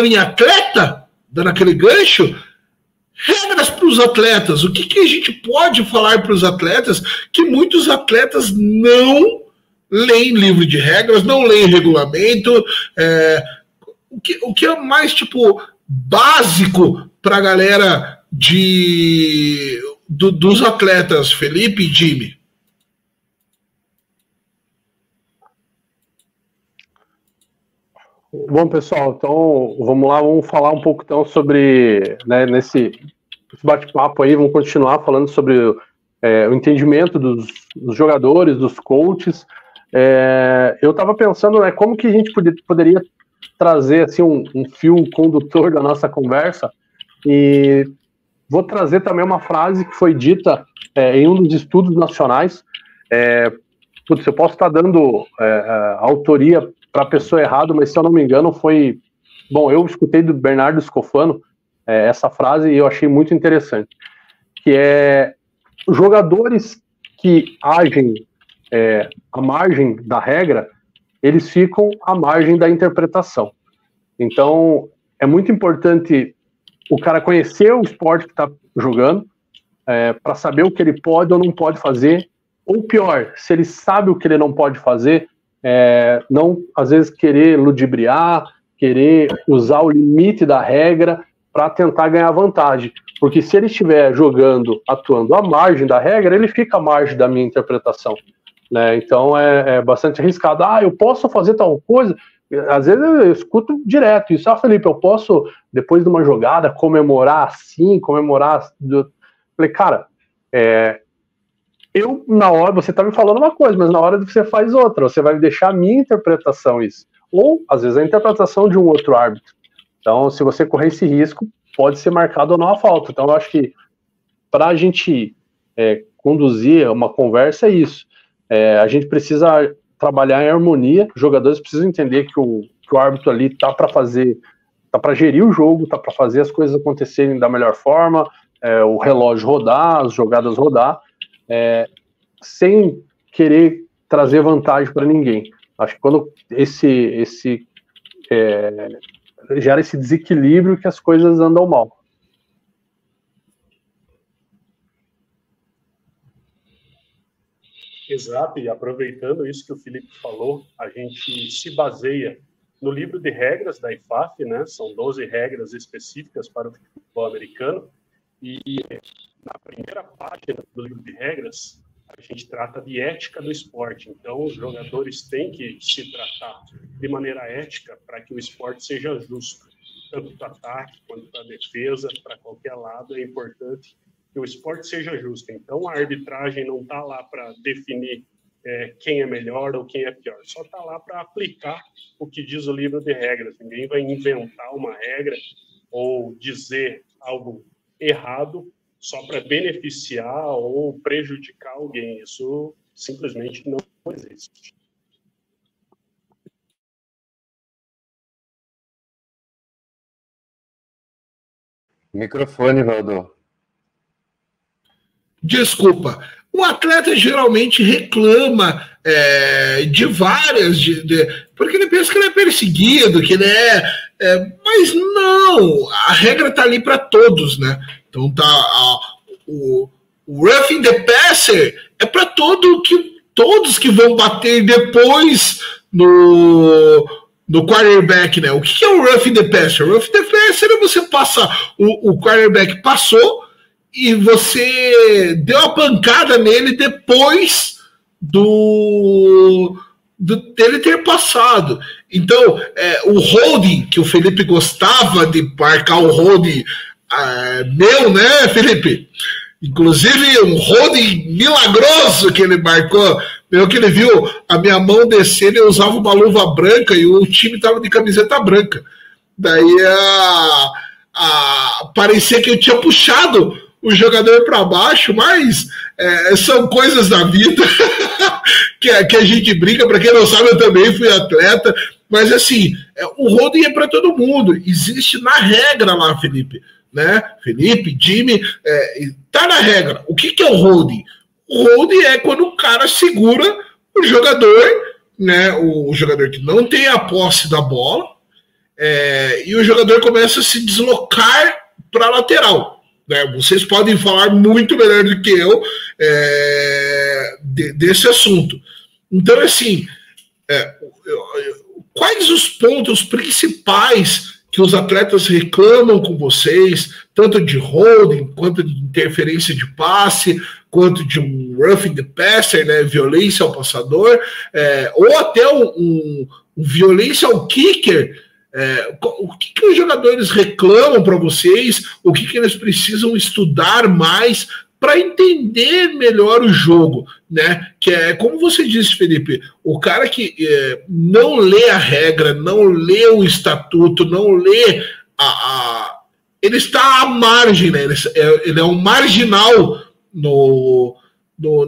em atleta, dando aquele gancho, regras para os atletas. O que a gente pode falar para os atletas que muitos atletas não leem livro de regras, não leem regulamento, o que é mais tipo básico para a galera dos atletas, Felipe e Jimmy? Bom, pessoal, então vamos lá, vamos falar um pouco então sobre, né, nesse bate-papo aí, vamos continuar falando sobre o entendimento dos jogadores, dos coaches. Eu estava pensando, né, como que a gente poderia trazer assim, um fio condutor da nossa conversa, e vou trazer também uma frase que foi dita em um dos estudos nacionais. Eu posso estar dando autoria para a pessoa errada, mas se eu não me engano foi... Bom, eu escutei do Bernardo Scofano essa frase e eu achei muito interessante, que é: jogadores que agem à margem da regra, eles ficam à margem da interpretação. Então, é muito importante o cara conhecer o esporte que está jogando, para saber o que ele pode ou não pode fazer, ou pior, se ele sabe o que ele não pode fazer, não, às vezes, querer ludibriar, querer usar o limite da regra para tentar ganhar vantagem. Porque se ele estiver jogando, atuando à margem da regra, ele fica à margem da minha interpretação, né? Então é bastante arriscado. Eu posso fazer tal coisa. Às vezes eu escuto direto isso. Felipe, eu posso, depois de uma jogada, comemorar assim, comemorar... Falei, cara, eu, na hora, você tá me falando uma coisa, mas na hora você faz outra, você vai deixar a minha interpretação isso. Ou, às vezes, a interpretação de um outro árbitro. Então, se você correr esse risco, pode ser marcado ou não a falta. Então, eu acho que para a gente conduzir uma conversa é isso. A gente precisa trabalhar em harmonia, os jogadores precisam entender que o árbitro ali tá para gerir o jogo, tá para fazer as coisas acontecerem da melhor forma, o relógio rodar, as jogadas rodar, sem querer trazer vantagem para ninguém. Acho que quando gera esse desequilíbrio que as coisas andam mal. Exato, e aproveitando isso que o Felipe falou, a gente se baseia no livro de regras da IFAF, né? São 12 regras específicas para o futebol americano, e na primeira página do livro de regras, a gente trata de ética do esporte. Então, os jogadores têm que se tratar de maneira ética para que o esporte seja justo. Tanto para ataque quanto para defesa, para qualquer lado, é importante que o esporte seja justo. Então, a arbitragem não está lá para definir quem é melhor ou quem é pior. Só está lá para aplicar o que diz o livro de regras. Ninguém vai inventar uma regra ou dizer algo errado só para beneficiar ou prejudicar alguém. Isso simplesmente não existe. Microfone, Valdo. Desculpa. O atleta geralmente reclama de várias... porque ele pensa que ele é perseguido, que ele mas não, a regra está ali para todos, né? Então o roughing the passer é para todos que vão bater depois no quarterback, né? O que é o roughing the passer? O roughing the passer é você passar, o quarterback passou e você deu a pancada nele depois dele ter passado. Então, o holding, que o Felipe gostava de marcar o holding meu, né, Felipe? Inclusive, um holding milagroso que ele marcou. Meu, que ele viu a minha mão descer, eu usava uma luva branca e o time estava de camiseta branca. Daí parecia que eu tinha puxado o jogador para baixo, mas são coisas da vida que a gente brinca. Para quem não sabe, eu também fui atleta, mas assim, o holding é para todo mundo, existe na regra lá, Felipe, né? Felipe, Jimmy, tá na regra. O que é o holding? O holding é quando o cara segura o jogador, né? O jogador que não tem a posse da bola, e o jogador começa a se deslocar para a lateral. Né? Vocês podem falar muito melhor do que eu desse assunto. Então, assim, quais os pontos principais que os atletas reclamam com vocês, tanto de holding, quanto de interferência de passe, quanto de um roughing the passer, né, violência ao passador, ou até um violência ao kicker? O que os jogadores reclamam para vocês? O que eles precisam estudar mais para entender melhor o jogo, né? Que é, como você disse, Felipe, o cara que não lê a regra, não lê o estatuto, não lê ele está à margem, né? Ele é um marginal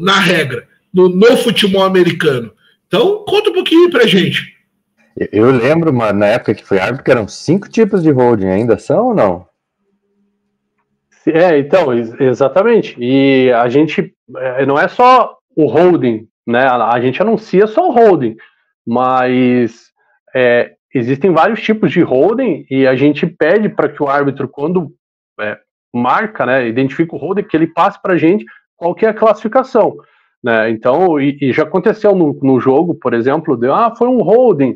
na regra, no futebol americano. Então, conta um pouquinho pra gente. Eu lembro, mano, na época que foi árbitro, que eram 5 tipos de holding, ainda são ou não? Então, exatamente. E a gente, não é só o holding, né? A gente anuncia só o holding, mas existem vários tipos de holding e a gente pede para que o árbitro, quando marca, né, identifica o holding, que ele passe para a gente qual que é a classificação. Né? Então, e já aconteceu no jogo, por exemplo, foi um holding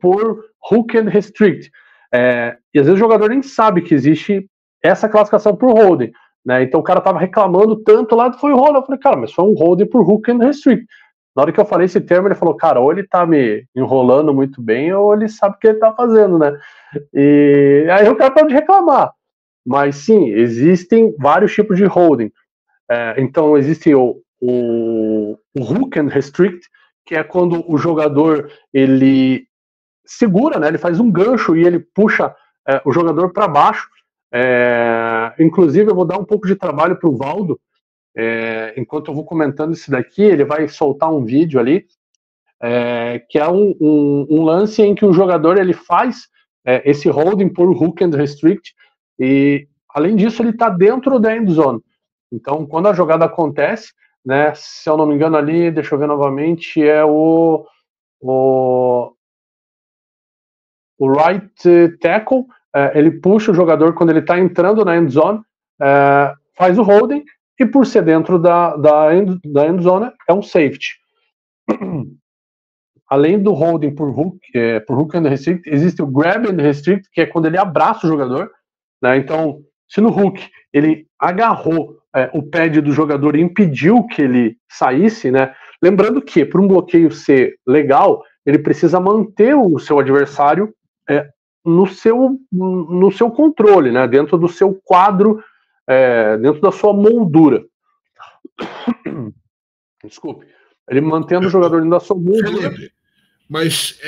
por hook and restrict. E às vezes o jogador nem sabe que existe essa classificação por holding, né? Então o cara tava reclamando tanto lá, foi o holding. Eu falei, cara, mas foi um holding por hook and restrict. Na hora que eu falei esse termo, ele falou, cara, ou ele tá me enrolando muito bem, ou ele sabe o que ele tá fazendo, né? E aí o cara pode reclamar. Mas sim, existem vários tipos de holding. Então existe o hook and restrict, que é quando o jogador ele segura, né? Ele faz um gancho e ele puxa o jogador para baixo. Inclusive eu vou dar um pouco de trabalho para o Valdo, enquanto eu vou comentando isso daqui, ele vai soltar um vídeo ali, que é um lance em que o jogador ele faz esse holding por hook and restrict, e além disso ele está dentro da end zone. Então quando a jogada acontece, né, se eu não me engano ali, deixa eu ver novamente, é o right tackle, ele puxa o jogador quando ele está entrando na end zone, faz o holding, e por ser dentro da end zone, é um safety. Além do holding por hook and restrict, existe o grab and restrict, que é quando ele abraça o jogador, né? Então, se no hook ele agarrou o pad do jogador e impediu que ele saísse, né? Lembrando que, para um bloqueio ser legal, ele precisa manter o seu adversário no seu controle, né? Dentro do seu quadro, dentro da sua moldura. Desculpe. Ele mantendo o jogador dentro da sua moldura. Mas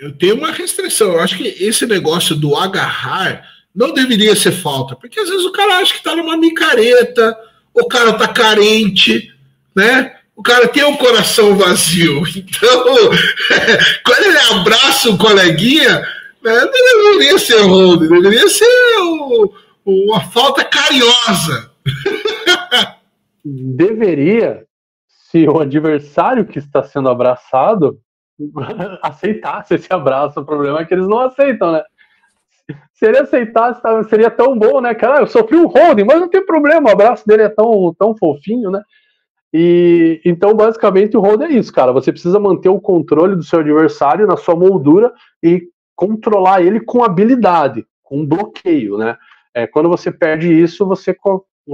eu tenho uma restrição. Eu acho que esse negócio do agarrar não deveria ser falta, porque às vezes o cara acha que tá numa micareta, o cara tá carente, né? O cara tem um coração vazio. Então, quando ele abraça o coleguinha, não deveria ser holding, deveria ser uma falta carinhosa. Deveria, se o adversário que está sendo abraçado aceitasse esse abraço. O problema é que eles não aceitam, né? Se ele aceitasse, seria tão bom, né? Cara, eu sofri um holding, mas não tem problema, o abraço dele é tão fofinho, né? E então, basicamente, o holding é isso, cara. Você precisa manter o controle do seu adversário na sua moldura e controlar ele com habilidade, com bloqueio, né? Quando você perde isso, você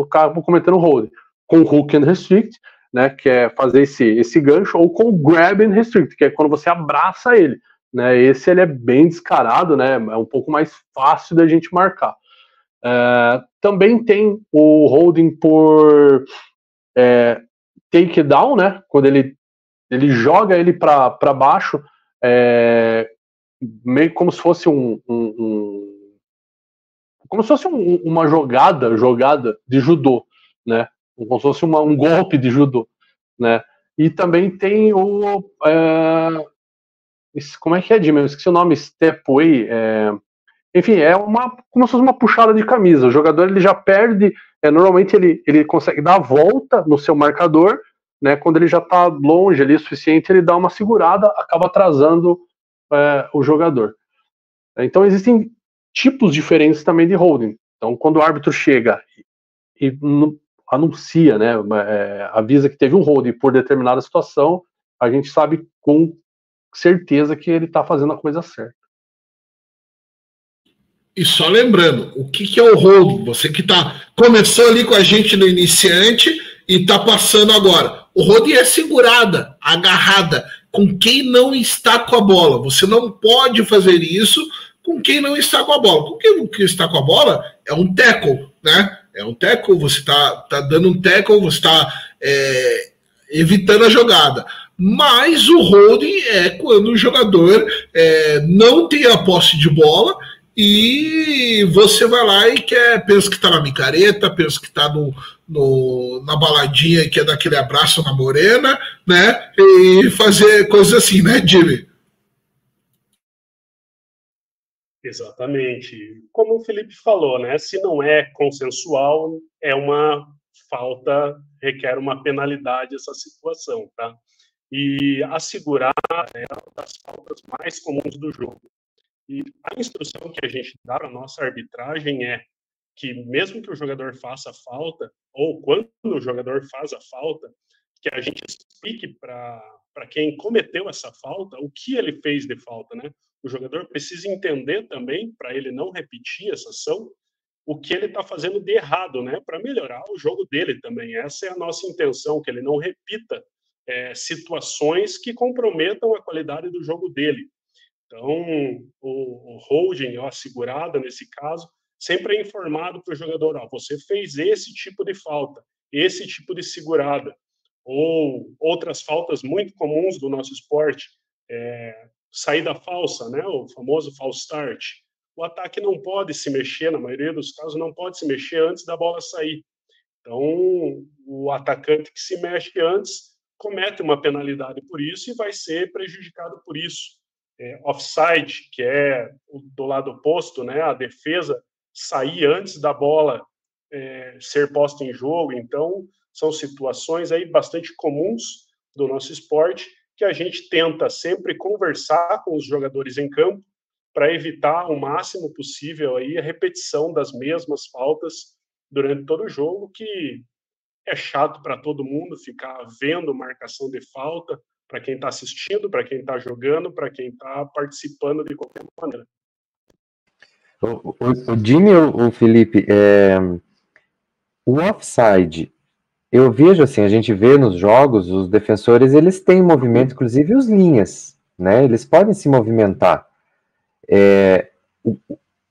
acaba cometendo holding. Com hook and restrict, né? Que é fazer esse gancho, ou com grab and restrict, que é quando você abraça ele. Né, esse ele é bem descarado, né, é um pouco mais fácil da gente marcar. Também tem o holding por takedown, né, quando ele joga ele para baixo, meio como se fosse uma jogada de judô, né, como se fosse um golpe de judô, né. E também tem o como é que é, Jimmy? Eu esqueci o nome, stepway. Enfim, como se fosse uma puxada de camisa. O jogador ele já perde, normalmente ele consegue dar a volta no seu marcador, né? Quando ele já está longe ali o suficiente, ele dá uma segurada, acaba atrasando o jogador. Então existem tipos diferentes também de holding. Então quando o árbitro chega e anuncia, né, avisa que teve um holding por determinada situação, a gente sabe com certeza que ele está fazendo a coisa certa. E só lembrando, o que é o holding? Você que começou ali com a gente no iniciante e está passando agora. O holding é segurada, agarrada, com quem não está com a bola. Você não pode fazer isso com quem não está com a bola. Com quem está com a bola é um tackle, né? É um tackle, você está dando um tackle, você está evitando a jogada. Mas o holding é quando o jogador não tem a posse de bola e você vai lá e pensa que está na micareta, pensa que está na baladinha que é daquele abraço na morena, né? E fazer coisas assim, né, Jimmy? Exatamente. Como o Felipe falou, né? Se não é consensual, é uma falta, requer uma penalidade essa situação, tá? E assegurar é uma das faltas mais comuns do jogo. E a instrução que a gente dá para a nossa arbitragem é que mesmo que o jogador faça falta, ou quando o jogador faz a falta, que a gente explique para quem cometeu essa falta o que ele fez de falta, né? O jogador precisa entender também, para ele não repetir essa ação, o que ele está fazendo de errado, né? Para melhorar o jogo dele também. Essa é a nossa intenção, que ele não repita situações que comprometam a qualidade do jogo dele. Então, o holding, a segurada, nesse caso, sempre é informado para o jogador, você fez esse tipo de falta, esse tipo de segurada. Ou outras faltas muito comuns do nosso esporte, saída falsa, né? O famoso false start. O ataque não pode se mexer, na maioria dos casos, não pode se mexer antes da bola sair. Então, o atacante que se mexe antes comete uma penalidade por isso e vai ser prejudicado por isso. Offside, que é do lado oposto, né? A defesa sair antes da bola ser posta em jogo. Então, são situações aí bastante comuns do nosso esporte que a gente tenta sempre conversar com os jogadores em campo para evitar o máximo possível aí a repetição das mesmas faltas durante todo o jogo, que é chato para todo mundo ficar vendo marcação de falta, para quem está assistindo, para quem está jogando, para quem está participando de qualquer maneira. O Jimmy ou o Felipe, o offside, eu vejo assim, a gente vê nos jogos, os defensores, eles têm movimento, inclusive os linhas, né? Eles podem se movimentar.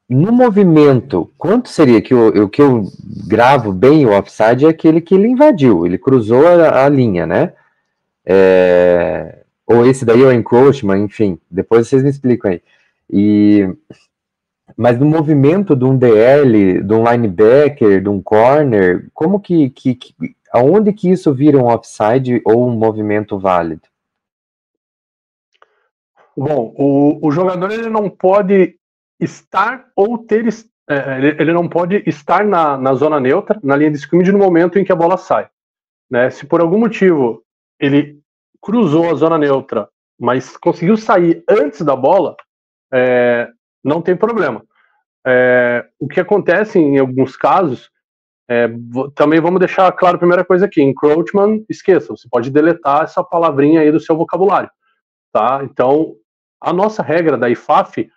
No movimento, quanto seria que o que eu gravo bem o offside é aquele que ele invadiu, ele cruzou a linha, né? Ou esse daí é o encroachment, enfim, depois vocês me explicam aí. Mas no movimento de um DL, de um linebacker, de um corner, como aonde que isso vira um offside ou um movimento válido? Bom, o jogador ele não pode estar ou ter, ele não pode estar na zona neutra, na linha de scrimmage, no momento em que a bola sai, né? Se por algum motivo ele cruzou a zona neutra, mas conseguiu sair antes da bola, não tem problema. O que acontece em alguns casos, também vamos deixar claro a primeira coisa aqui, encroachment, esqueça, você pode deletar essa palavrinha aí do seu vocabulário, tá? Então, a nossa regra da IFAF,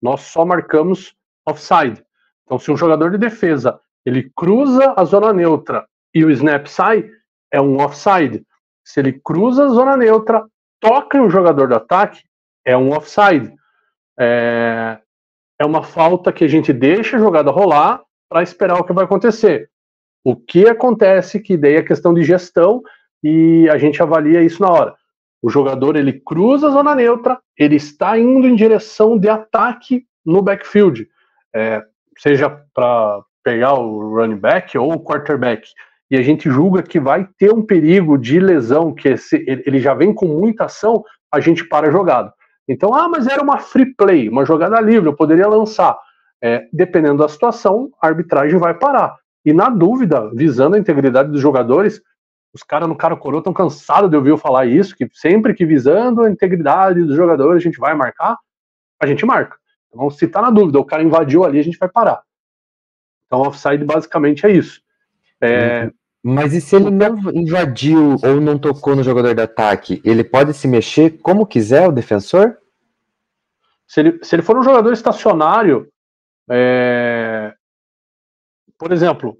nós só marcamos offside. Então, se um jogador de defesa, ele cruza a zona neutra e o snap sai, é um offside. Se ele cruza a zona neutra, toca em um jogador do ataque, é um offside. É uma falta que a gente deixa a jogada rolar para esperar o que vai acontecer. O que acontece, que daí é questão de gestão e a gente avalia isso na hora. O jogador, ele cruza a zona neutra, ele está indo em direção de ataque no backfield, seja para pegar o running back ou o quarterback, e a gente julga que vai ter um perigo de lesão, que ele já vem com muita ação, a gente para a jogada. Então, mas era uma free play, uma jogada livre, eu poderia lançar. Dependendo da situação, a arbitragem vai parar. E na dúvida, visando a integridade dos jogadores, os caras no Cara Coroa estão cansados de ouvir eu falar isso, que sempre que visando a integridade dos jogadores a gente vai marcar, a gente marca. Então, se tá na dúvida, o cara invadiu ali, a gente vai parar. Então, offside basicamente é isso. Mas e se ele não invadiu ou não tocou no jogador de ataque, ele pode se mexer como quiser, o defensor? Se ele for um jogador estacionário, por exemplo,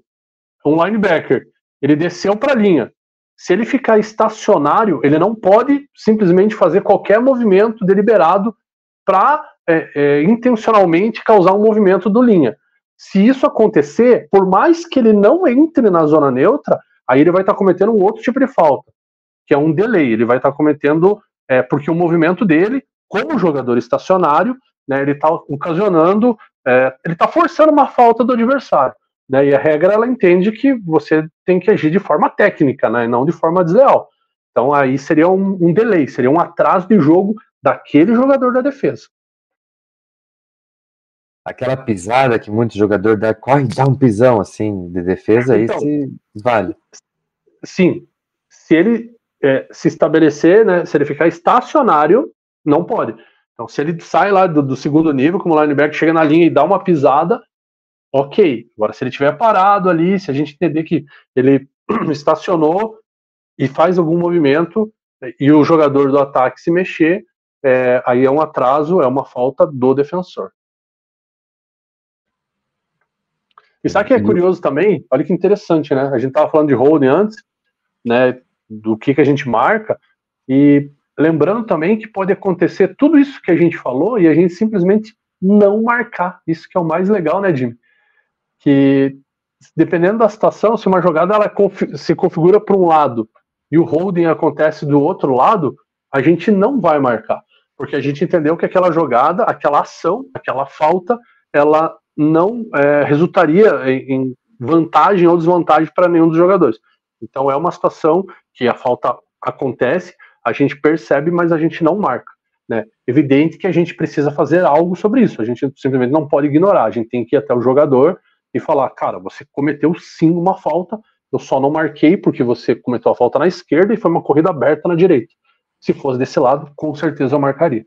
um linebacker, ele desceu para a linha. Se ele ficar estacionário, ele não pode simplesmente fazer qualquer movimento deliberado para intencionalmente causar um movimento do linha. Se isso acontecer, por mais que ele não entre na zona neutra, aí ele vai estar cometendo um outro tipo de falta, que é um delay. Ele vai estar cometendo, porque o movimento dele, como jogador estacionário, né, ele está ocasionando, ele está forçando uma falta do adversário. Né, e a regra, ela entende que você tem que agir de forma técnica, né, e não de forma desleal. Então aí seria um delay, seria um atraso de jogo daquele jogador da defesa. Aquela pisada que muitos jogadores corre e dá um pisão assim de defesa, então, aí vale. Sim, se ele se estabelecer, né, se ele ficar estacionário, não pode. Então se ele sai lá do segundo nível, como o linebacker chega na linha e dá uma pisada, ok. Agora, se ele estiver parado ali, se a gente entender que ele estacionou e faz algum movimento e o jogador do ataque se mexer, aí é um atraso, é uma falta do defensor. E sabe o que é curioso também? Olha que interessante, né? A gente estava falando de holding antes, né? Do que a gente marca, e lembrando também que pode acontecer tudo isso que a gente falou e a gente simplesmente não marcar. Isso que é o mais legal, né, Jimmy? Que dependendo da situação, se uma jogada ela se configura para um lado e o holding acontece do outro lado, a gente não vai marcar, porque a gente entendeu que aquela jogada, aquela ação, aquela falta, ela não resultaria em vantagem ou desvantagem para nenhum dos jogadores. Então é uma situação que a falta acontece, a gente percebe, mas a gente não marca. Né? Evidente que a gente precisa fazer algo sobre isso, a gente simplesmente não pode ignorar, a gente tem que ir até o jogador e falar, cara, você cometeu sim uma falta, eu só não marquei porque você cometeu a falta na esquerda e foi uma corrida aberta na direita. Se fosse desse lado, com certeza eu marcaria.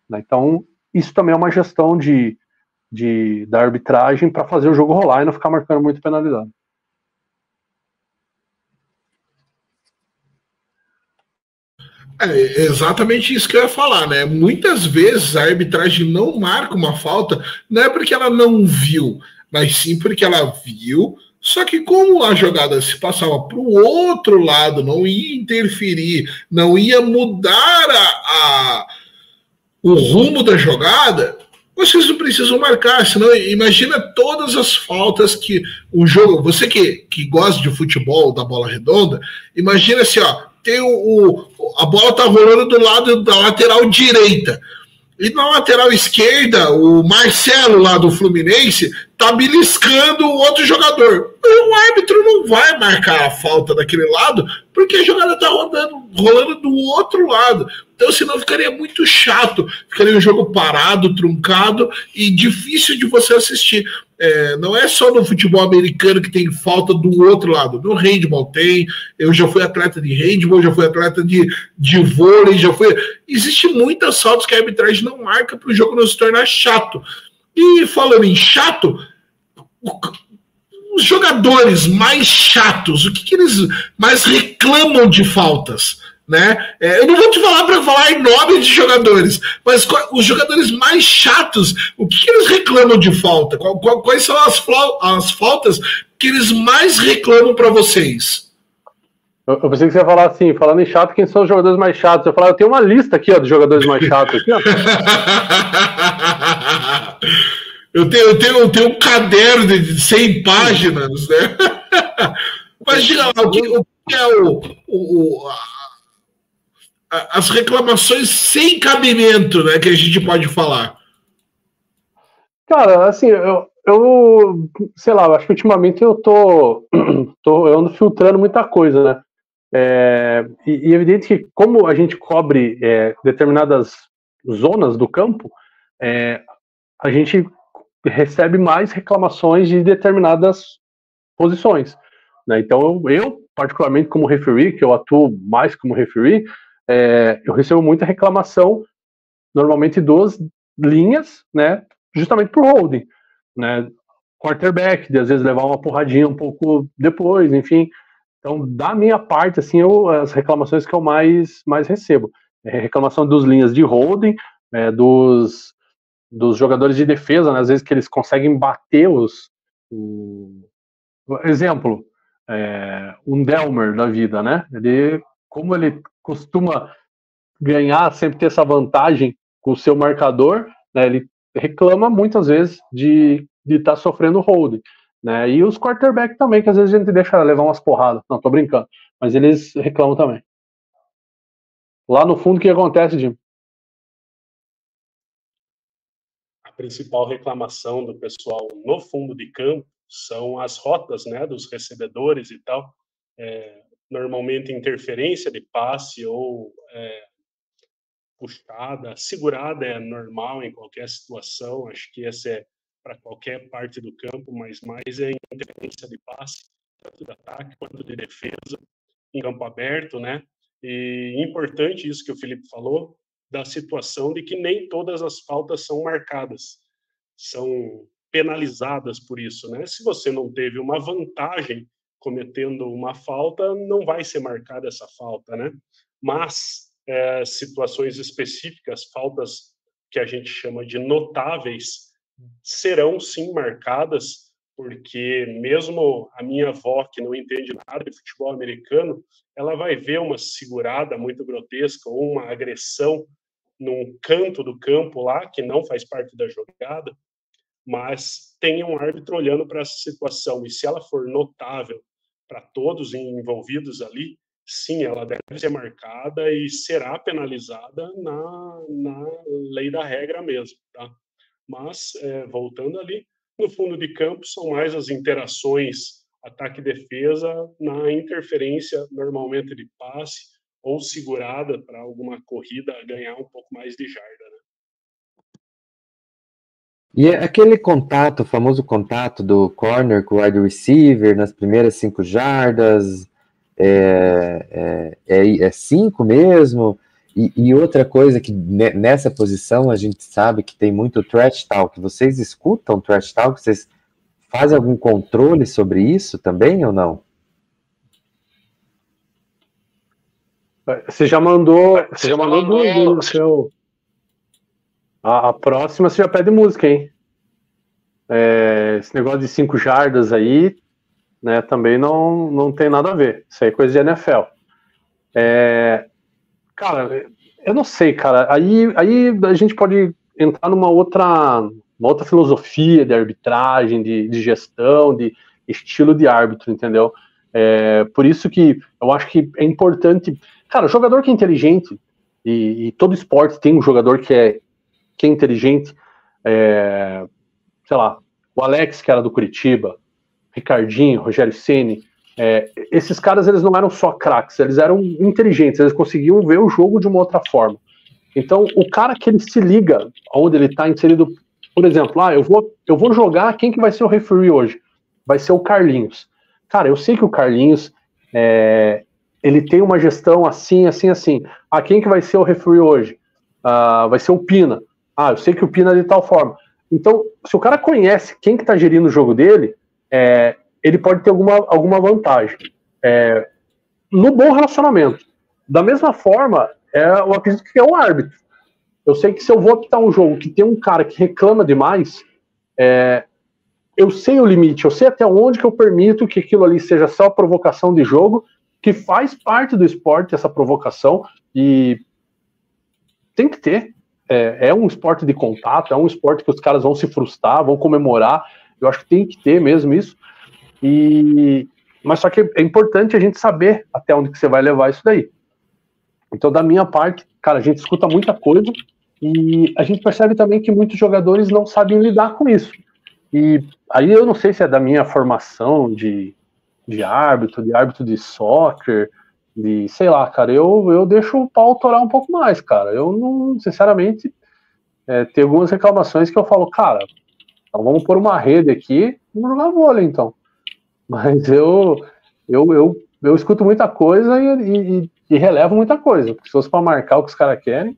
Né? Então, isso também é uma gestão da arbitragem para fazer o jogo rolar e não ficar marcando muito penalidade. É exatamente isso que eu ia falar, né? Muitas vezes a arbitragem não marca uma falta, não é porque ela não viu, mas sim porque ela viu, só que como a jogada se passava para o outro lado, não ia interferir, não ia mudar o rumo da jogada, vocês não precisam marcar, senão imagina todas as faltas que um jogo, você que gosta de futebol, da bola redonda, imagina assim, ó, tem a bola tá rolando do lado da lateral direita. E na lateral esquerda, o Marcelo lá do Fluminense tá beliscando o outro jogador. O árbitro não vai marcar a falta daquele lado, porque a jogada tá rolando do outro lado. Então, senão ficaria muito chato, ficaria um jogo parado, truncado e difícil de você assistir. Não é só no futebol americano que tem falta do outro lado. No handball tem, eu já fui atleta de handball, já fui atleta de vôlei, Existem muitas faltas que a arbitragem não marca para o jogo não se tornar chato. E falando em chato, os jogadores mais chatos, o que eles mais reclamam de faltas? Né? Eu não vou te falar para falar em nome de jogadores, mas os jogadores mais chatos, o que eles reclamam de falta? Quais são as faltas que eles mais reclamam para vocês? Eu pensei que você ia falar assim, falando em chato, quem são os jogadores mais chatos? Eu falava, eu tenho uma lista aqui, ó, dos jogadores mais chatos aqui, ó. eu tenho um caderno de 100 páginas, né? Mas diga lá, o que é as reclamações sem cabimento, né, que a gente pode falar? Cara, assim, eu sei lá, acho que ultimamente eu eu ando filtrando muita coisa, né? E é evidente que como a gente cobre determinadas zonas do campo, a gente recebe mais reclamações de determinadas posições, né? Então eu particularmente como referee, que eu atuo mais como referee, eu recebo muita reclamação, normalmente 2 linhas, né, justamente por holding, né? Quarterback, de às vezes levar uma porradinha um pouco depois, enfim. Então, da minha parte, assim, as reclamações que eu mais recebo. Reclamação dos linhas de holding, dos jogadores de defesa, né? Às vezes que eles conseguem bater exemplo, um Delmer da vida, né? Como ele costuma ganhar, sempre ter essa vantagem com o seu marcador, né? Ele reclama muitas vezes de estar sofrendo holding, né? E os quarterback também, que às vezes a gente deixa levar umas porradas. Não, tô brincando. Mas eles reclamam também. Lá no fundo, o que acontece, Jim? A principal reclamação do pessoal no fundo de campo são as rotas, né, dos recebedores e tal. Normalmente interferência de passe ou puxada, segurada é normal em qualquer situação. Acho que essa é para qualquer parte do campo, mas mais é interferência de passe, tanto de ataque quanto de defesa, em campo aberto, né? E importante isso que o Felipe falou, da situação de que nem todas as faltas são marcadas, são penalizadas por isso, né? Se você não teve uma vantagem cometendo uma falta, não vai ser marcada essa falta, né? Mas situações específicas, faltas que a gente chama de notáveis, serão sim marcadas, porque mesmo a minha avó, que não entende nada de futebol americano, ela vai ver uma segurada muito grotesca ou uma agressão num canto do campo lá, que não faz parte da jogada, mas tem um árbitro olhando para essa situação, e se ela for notável para todos envolvidos ali, sim, ela deve ser marcada e será penalizada na lei da regra mesmo, tá? Mas, voltando ali, no fundo de campo, são mais as interações ataque e defesa na interferência, normalmente de passe, ou segurada para alguma corrida ganhar um pouco mais de jarda, né? E aquele contato, o famoso contato do corner com o wide receiver nas primeiras 5 jardas, é 5 mesmo? E outra coisa que nessa posição a gente sabe que tem muito trash talk. Vocês escutam trash talk? Vocês fazem algum controle sobre isso também ou não? Você já mandou no seu... A próxima você já pede música, hein? Esse negócio de 5 jardas aí, né, também não tem nada a ver. Isso aí é coisa de NFL. Cara, eu não sei, cara. Aí a gente pode entrar numa outra filosofia de arbitragem, de gestão, de estilo de árbitro, entendeu? Por isso que eu acho que é importante... Cara, o jogador que é inteligente, e todo esporte tem um jogador que é inteligente, sei lá, o Alex, que era do Curitiba, Ricardinho, Rogério Ceni, esses caras, eles não eram só craques, eles eram inteligentes, eles conseguiam ver o jogo de uma outra forma. Então, o cara que ele se liga onde ele está inserido, por exemplo, eu vou jogar, quem que vai ser o referee hoje? Vai ser o Carlinhos. Cara, eu sei que o Carlinhos, ele tem uma gestão assim. Quem que vai ser o referee hoje? Vai ser o Pina. Eu sei que o Pina é de tal forma. Então, se o cara conhece quem que está gerindo o jogo dele, ele pode ter alguma vantagem. No bom relacionamento. Da mesma forma, eu acredito que é um árbitro. Eu sei que se eu vou apitar um jogo que tem um cara que reclama demais, eu sei o limite, eu sei até onde que eu permito que aquilo ali seja só provocação de jogo, que faz parte do esporte essa provocação, e tem que ter. É um esporte de contato, é um esporte que os caras vão se frustrar, vão comemorar. Eu acho que tem que ter mesmo isso. Mas só que é importante a gente saber até onde que você vai levar isso daí. Então, da minha parte, cara, a gente escuta muita coisa e a gente percebe também que muitos jogadores não sabem lidar com isso. E aí eu não sei se é da minha formação de árbitro de soccer, sei lá, cara, eu deixo o pau torar um pouco mais, cara. Eu não, sinceramente, tem algumas reclamações que eu falo, cara, então vamos pôr uma rede aqui e vamos jogar vôlei, então. Mas eu escuto muita coisa e relevo muita coisa, porque se fosse para marcar o que os caras querem...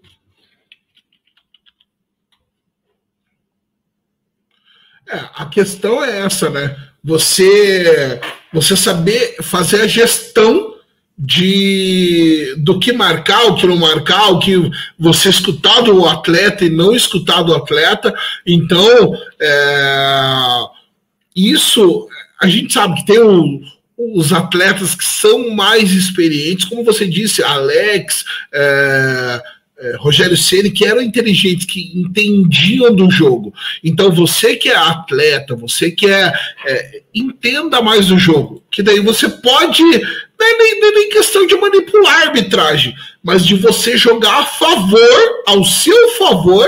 A questão é essa, né? Você saber fazer a gestão do que marcar, o que não marcar, o que você escutar do atleta e não escutar do atleta. Então, isso a gente sabe que tem os atletas que são mais experientes, como você disse, Alex, Rogério Ceni, que eram inteligentes, que entendiam do jogo. Então, você que é atleta, você que entenda mais do jogo, que daí você pode, não é nem questão de manipular a arbitragem, mas de você jogar a favor, ao seu favor,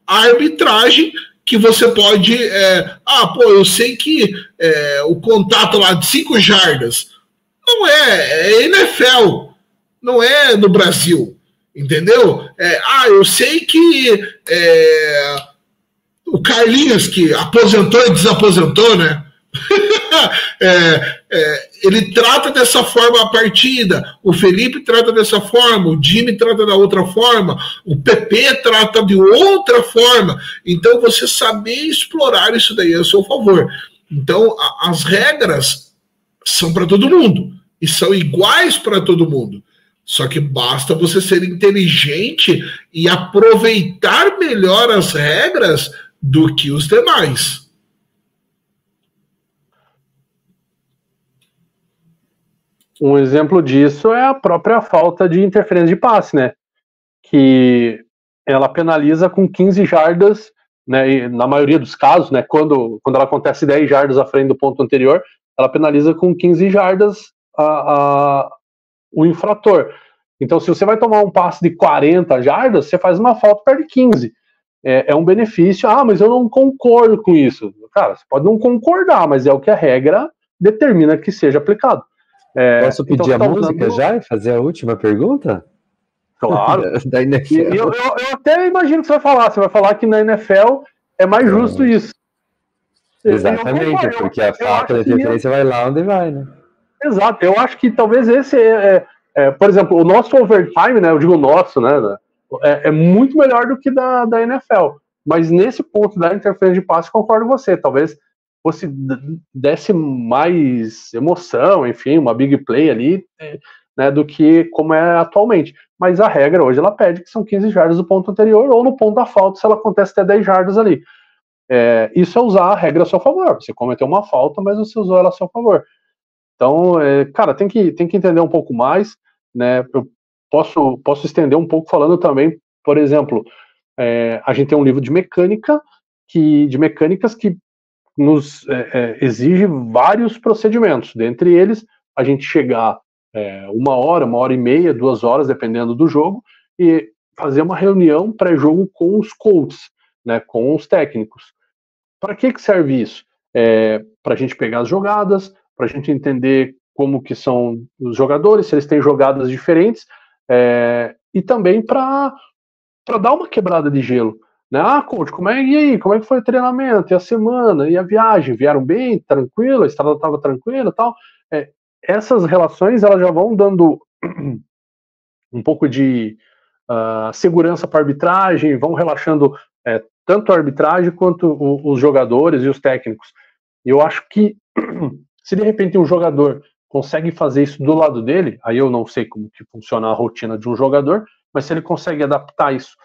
a arbitragem, que você pode, eu sei que o contato lá de 5 jardas, não é NFL, não é no Brasil. Entendeu? Eu sei que o Carlinhos, que aposentou e desaposentou, né? Ele trata dessa forma a partida, o Felipe trata dessa forma, o Jimmy trata da outra forma, o PP trata de outra forma. Então você saber explorar isso daí a seu favor. Então as regras são para todo mundo e são iguais para todo mundo. Só que basta você ser inteligente e aproveitar melhor as regras do que os demais. Um exemplo disso é a própria falta de interferência de passe, né? Que ela penaliza com 15 jardas, né? E na maioria dos casos, né? Quando ela acontece 10 jardas à frente do ponto anterior, ela penaliza com 15 jardas o infrator. Então, se você vai tomar um passe de 40 jardas, você faz uma falta, perde 15. É um benefício. Mas eu não concordo com isso. Cara, você pode não concordar, mas é o que a regra determina que seja aplicado. Posso pedir a música já e fazer a última pergunta? Claro. Da NFL. Eu até imagino que você vai falar. Você vai falar que na NFL é mais justo isso. Exatamente, porque a falta de interferência vai lá onde vai, né? Exato. Eu acho que talvez esse por exemplo, o nosso overtime, né? Eu digo nosso, né? É muito melhor do que da NFL. Mas nesse ponto da interferência de passe, concordo com você. Talvez fosse desse mais emoção, enfim, uma big play ali, né, do que como é atualmente. Mas a regra hoje, ela pede que são 15 jardas do ponto anterior ou no ponto da falta, se ela acontece até 10 jardas ali. Isso é usar a regra a seu favor. Você cometeu uma falta, mas você usou ela a seu favor. Então, cara, tem que entender um pouco mais, né? Eu posso estender um pouco falando também, por exemplo, a gente tem um livro de mecânicas que nos exige vários procedimentos. Dentre eles, a gente chegar 1 hora e meia, 2 horas, dependendo do jogo, e fazer uma reunião pré-jogo com os coaches, né, com os técnicos. Para que serve isso? Para a gente pegar as jogadas, para a gente entender como que são os jogadores, se eles têm jogadas diferentes, e também para dar uma quebrada de gelo. Né? Coach, e aí? Como é que foi o treinamento? E a semana? E a viagem? Vieram bem? Tranquilo? A estrada estava tranquila e tal? Essas relações, elas já vão dando um pouco de segurança para a arbitragem, vão relaxando tanto a arbitragem quanto os jogadores e os técnicos. E eu acho que se de repente um jogador consegue fazer isso do lado dele, aí eu não sei como que funciona a rotina de um jogador, mas se ele consegue adaptar isso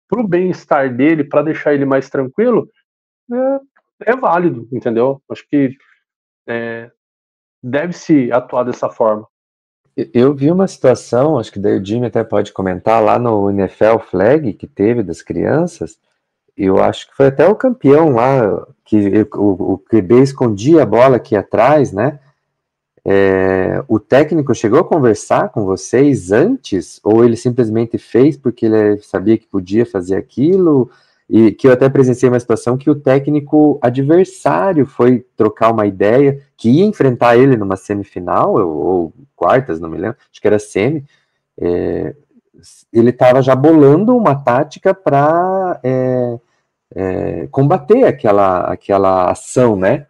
para o bem-estar dele, para deixar ele mais tranquilo, é válido, entendeu? Acho que deve-se atuar dessa forma. Eu vi uma situação, acho que daí o Jimmy até pode comentar, lá no NFL Flag que teve das crianças, eu acho que foi até o campeão lá, que o QB escondia a bola aqui atrás, né? O técnico chegou a conversar com vocês antes, ou ele simplesmente fez porque ele sabia que podia fazer aquilo? E que eu até presenciei uma situação que o técnico adversário foi trocar uma ideia, que ia enfrentar ele numa semifinal, ou quartas, não me lembro, acho que era semi, ele estava já bolando uma tática para combater aquela ação, né?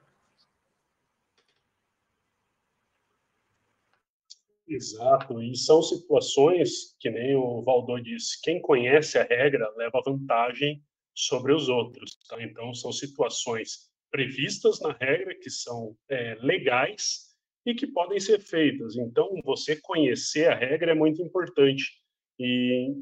Exato, e são situações que nem o Valdô disse, quem conhece a regra leva vantagem sobre os outros. Tá? Então, são situações previstas na regra, que são legais e que podem ser feitas. Então, você conhecer a regra é muito importante. E,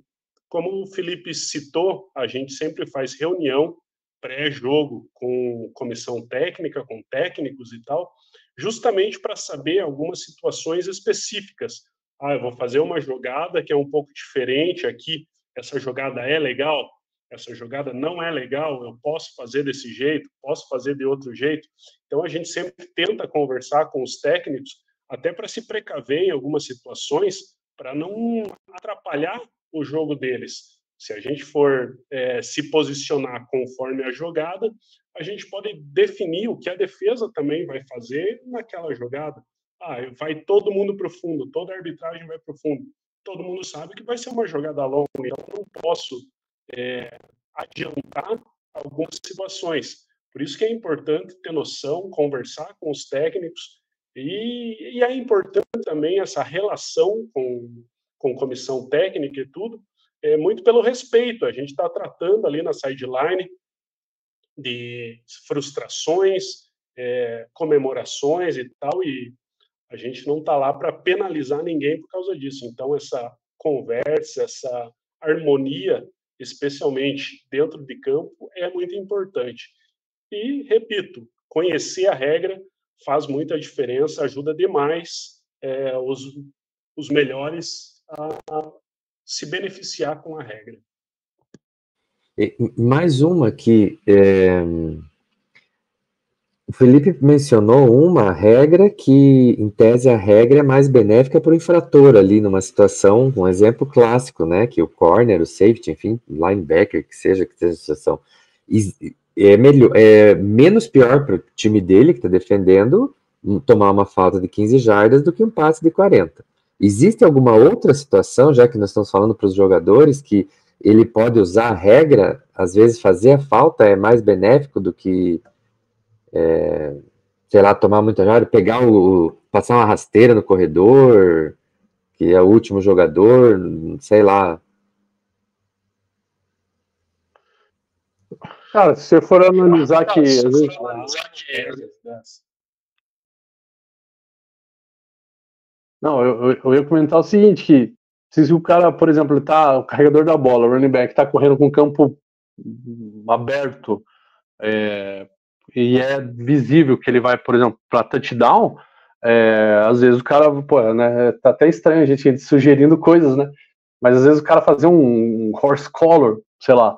como o Felipe citou, a gente sempre faz reunião pré-jogo com comissão técnica, com técnicos e tal, justamente para saber algumas situações específicas. Eu vou fazer uma jogada que é um pouco diferente aqui, essa jogada é legal, essa jogada não é legal, eu posso fazer desse jeito, posso fazer de outro jeito. Então, a gente sempre tenta conversar com os técnicos, até para se precaver em algumas situações, para não atrapalhar o jogo deles. Se a gente for se posicionar conforme a jogada, a gente pode definir o que a defesa também vai fazer naquela jogada. Vai todo mundo para o fundo, toda a arbitragem vai para o fundo. Todo mundo sabe que vai ser uma jogada longa, então eu não posso adiantar algumas situações. Por isso que é importante ter noção, conversar com os técnicos, e é importante também essa relação com comissão técnica e tudo, muito pelo respeito. A gente está tratando ali na sideline de frustrações, comemorações e tal, e a gente não está lá para penalizar ninguém por causa disso. Então, essa conversa, essa harmonia, especialmente dentro de campo, é muito importante. E, repito, conhecer a regra faz muita diferença, ajuda demais os melhores a se beneficiar com a regra. Mais uma que o Felipe mencionou uma regra que, em tese, a regra é mais benéfica para o infrator ali numa situação, um exemplo clássico, né, que o corner, o safety, enfim, linebacker, que seja a situação, é menos pior para o time dele que está defendendo tomar uma falta de 15 jardas do que um passe de 40. Existe alguma outra situação, já que nós estamos falando para os jogadores, que ele pode usar a regra, às vezes fazer a falta é mais benéfico do que, sei lá, tomar muita jarda, passar uma rasteira no corredor, que é o último jogador, sei lá. Cara, se você for analisar que às vezes... Não, eu ia comentar o seguinte, que se o cara, por exemplo, o carregador da bola, o running back, tá correndo com o campo aberto, e é visível que ele vai, por exemplo, para touchdown, às vezes o cara, né, tá até estranho a gente sugerindo coisas, né, mas às vezes o cara fazer um horse collar, sei lá,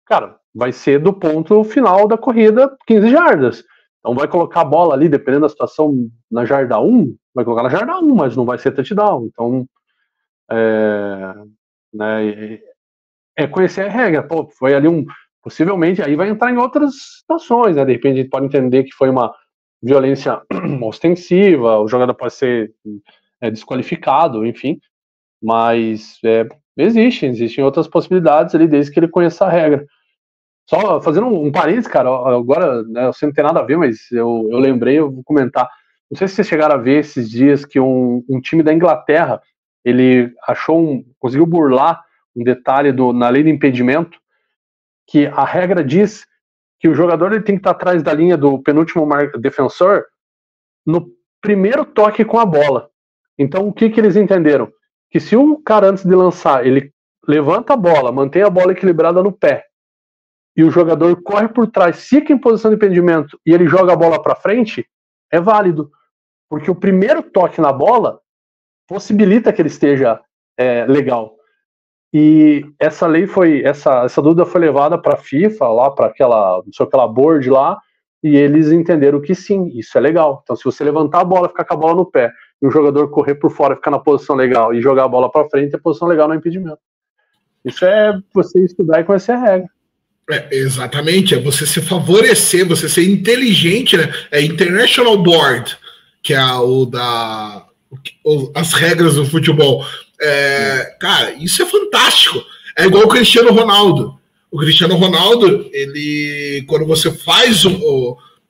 cara, vai ser do ponto final da corrida 15 jardas. Então vai colocar a bola ali, dependendo da situação, na jarda 1, vai colocar na jarda 1, mas não vai ser touchdown. Então, né, conhecer a regra. Foi ali possivelmente, aí vai entrar em outras situações, né? De repente a gente pode entender que foi uma violência ostensiva, o jogador pode ser desqualificado, enfim. Mas existem outras possibilidades ali, desde que ele conheça a regra. Só fazendo um parênteses, cara, agora, né, você não tem nada a ver, mas eu lembrei, eu vou comentar. Não sei se vocês chegaram a ver esses dias que um time da Inglaterra, ele conseguiu burlar um detalhe na lei do impedimento, que a regra diz que o jogador ele tem que estar atrás da linha do penúltimo defensor no primeiro toque com a bola. Então, o que eles entenderam? Que se o cara, antes de lançar, ele levanta a bola, mantém a bola equilibrada no pé, e o jogador corre por trás, fica em posição de impedimento e ele joga a bola para frente, é válido. Porque o primeiro toque na bola possibilita que ele esteja legal. E essa lei essa dúvida foi levada para a FIFA, lá para aquela board lá, e eles entenderam que sim, isso é legal. Então, se você levantar a bola, ficar com a bola no pé, e o jogador correr por fora, ficar na posição legal e jogar a bola para frente, é posição legal no impedimento. Isso é você estudar e conhecer a regra. Exatamente, é você se favorecer, você ser inteligente, né? É International Board, que é as regras do futebol. Cara, isso é fantástico. É igual o Cristiano Ronaldo. O Cristiano Ronaldo, quando você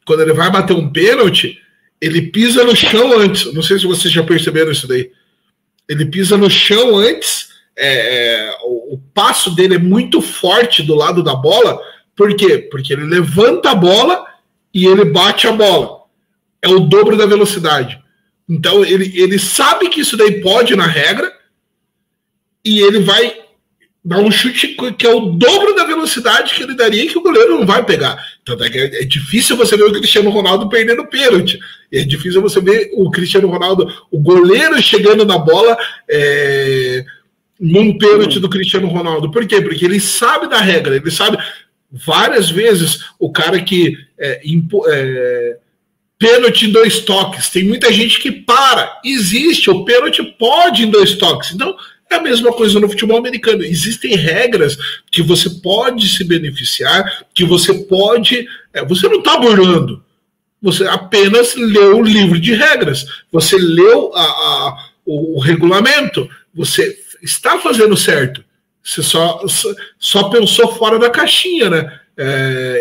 quando ele vai bater um pênalti, ele pisa no chão antes. Não sei se vocês já perceberam isso daí. Ele pisa no chão antes. O passo dele é muito forte do lado da bola Por quê? Porque ele levanta a bola e ele bate a bola. É o dobro da velocidade. Então ele sabe que isso daí pode na regra e ele vai dar um chute que é o dobro da velocidade que ele daria e que o goleiro não vai pegar. Então é difícil você ver o Cristiano Ronaldo perdendo pênalti. É difícil você ver o Cristiano Ronaldo, o goleiro chegando na bola num pênalti do Cristiano Ronaldo. Por quê? Porque ele sabe da regra, ele sabe várias vezes o cara que pênalti em 2 toques. Tem muita gente que para. Existe, o pênalti pode em 2 toques. Então, é a mesma coisa no futebol americano. Existem regras que você pode se beneficiar, que você pode... você não está burlando. Você apenas leu o livro de regras. Você leu o regulamento. Você está fazendo certo. Você só pensou fora da caixinha, né?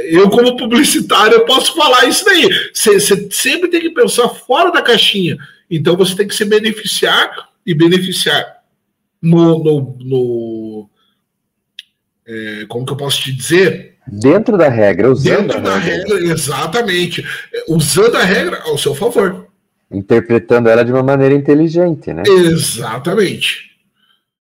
Eu, como publicitário, eu posso falar isso daí. Você sempre tem que pensar fora da caixinha. Então, você tem que se beneficiar e beneficiar como que eu posso te dizer? Dentro da regra, usando dentro da regra, exatamente. Usando a regra ao seu favor. Interpretando ela de uma maneira inteligente, né? Exatamente.